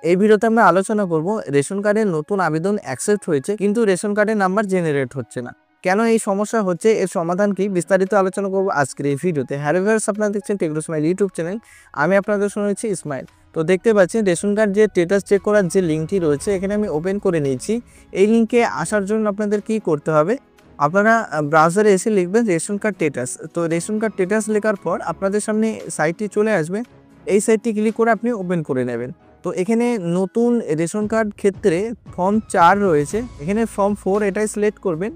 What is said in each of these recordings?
এই ভিডিওতে আমরা আলোচনা করব রেশন কার্ডের নতুন আবেদন অ্যাকসেপ্ট হয়েছে কিন্তু রেশন কার্ডের নাম্বার জেনারেট হচ্ছে না। কেন এই সমস্যা হচ্ছে, এর সমাধান কি, বিস্তারিত আলোচনা করব আজকের এই ভিডিওতে। হ্যালো ভিউয়ার্স, আপনারা দেখছেন টেকনো স্মাইল ইউটিউব চ্যানেল। আমি আপনাদের শুনেছি ইসমাইল। তো দেখতে পাচ্ছেন রেশন কার্ড যে স্ট্যাটাস চেক করার যে লিঙ্কটি রয়েছে এখানে আমি ওপেন করে নিয়েছি। এই লিঙ্কে আসার জন্য আপনাদের কি করতে হবে, আপনারা ব্রাউজারে এসে লিখবেন রেশন কার্ড স্ট্যাটাস। তো রেশন কার্ড স্ট্যাটাস লেখার পর আপনাদের সামনে সাইটটি চলে আসবে। এই সাইটটি ক্লিক করে আপনি ওপেন করে নেবেন। তো এখানে নতুন রেশন কার্ড ক্ষেত্রে ফর্ম 4 রয়েছে, এখানে ফর্ম 4 এটাই সিলেক্ট করবেন।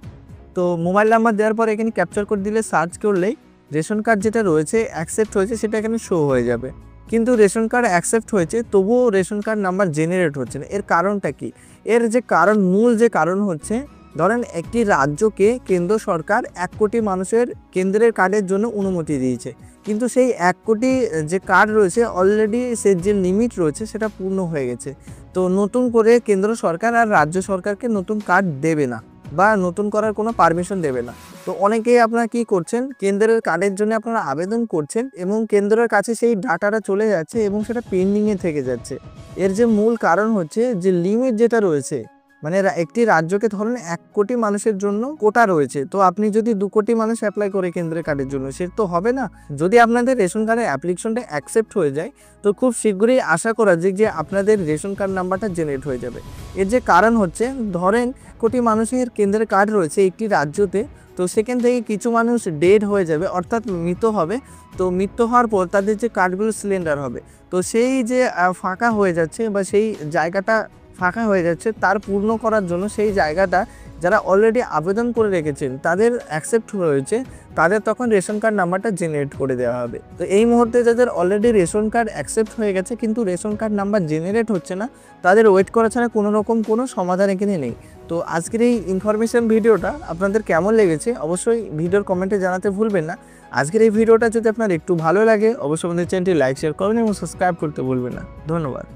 তো মোবাইল নাম্বার দেওয়ার পর এখানে ক্যাপচার কোড দিলে সার্চ করলেই রেশন কার্ড যেটা রয়েছে অ্যাকসেপ্ট হয়েছে সেটা এখানে শো হয়ে যাবে। কিন্তু রেশন কার্ড অ্যাকসেপ্ট হয়েছে তবুও রেশন কার্ড নাম্বার জেনারেট হচ্ছে না। এর কারণটা কি? এর যে কারণ, মূল যে কারণ হচ্ছে, ধরেন একটি রাজ্যকে কেন্দ্র সরকার 1 কোটি মানুষের কেন্দ্রের কার্ডের জন্য অনুমতি দিয়েছে, কিন্তু সেই 1 কোটি যে কার্ড রয়েছে অলরেডি সে যে লিমিট রয়েছে সেটা পূর্ণ হয়ে গেছে। তো নতুন করে কেন্দ্র সরকার আর রাজ্য সরকারকে নতুন কার্ড দেবে না বা নতুন করার কোনো পারমিশন দেবে না। তো অনেকেই আপনারা কি করছেন, কেন্দ্রের কার্ডের জন্য আপনারা আবেদন করছেন এবং কেন্দ্রের কাছে সেই ডাটাটা চলে যাচ্ছে এবং সেটা পেন্ডিংয়ে থেকে যাচ্ছে। এর যে মূল কারণ হচ্ছে যে লিমিট যেটা রয়েছে, মানে একটি রাজ্যকে ধরুন 1 কোটি মানুষের জন্য কোটা রয়েছে, তো আপনি যদি 2 কোটি মানুষ অ্যাপ্লাই করে কেন্দ্রের কার্ডের জন্য, সে তো হবে না। যদি আপনাদের রেশন কার্ডের অ্যাপ্লিকেশনটা অ্যাকসেপ্ট হয়ে যায় তো খুব শীঘ্রই আশা করা যায় যে আপনাদের রেশন কার্ড নাম্বারটা জেনারেট হয়ে যাবে। এর যে কারণ হচ্ছে, ধরেন কোটি মানুষের কেন্দ্রের কার্ড রয়েছে একটি রাজ্যতে, তো সেখান থেকে কিছু মানুষ ডেড হয়ে যাবে, অর্থাৎ মৃত হবে। তো মৃত্যু হওয়ার পর তাদের যে কার্ডগুলো সিলিন্ডার হবে, তো সেই যে ফাঁকা হয়ে যাচ্ছে বা সেই জায়গাটা ফাঁকা হয়ে যাচ্ছে, তার পূর্ণ করার জন্য সেই জায়গাটা যারা অলরেডি আবেদন করে রেখেছেন তাদের অ্যাকসেপ্ট হয়েছে, তাদের তখন রেশন কার্ড নাম্বারটা জেনারেট করে দেওয়া হবে। তো এই মুহূর্তে যাদের অলরেডি রেশন কার্ড অ্যাকসেপ্ট হয়ে গেছে কিন্তু রেশন কার্ড নাম্বার জেনারেট হচ্ছে না, তাদের ওয়েট করা ছাড়া কোনো রকম কোনো সমাধান এখানে নেই। তো আজকের এই ইনফরমেশন ভিডিওটা আপনাদের কেমন লেগেছে অবশ্যই ভিডিওর কমেন্টে জানাতে ভুলবেন না। আজকের এই ভিডিওটা যদি আপনার একটু ভালো লাগে অবশ্যই আমাদের চ্যানেলটি লাইক, শেয়ার করবেন এবং সাবস্ক্রাইব করতে ভুলবেন না। ধন্যবাদ।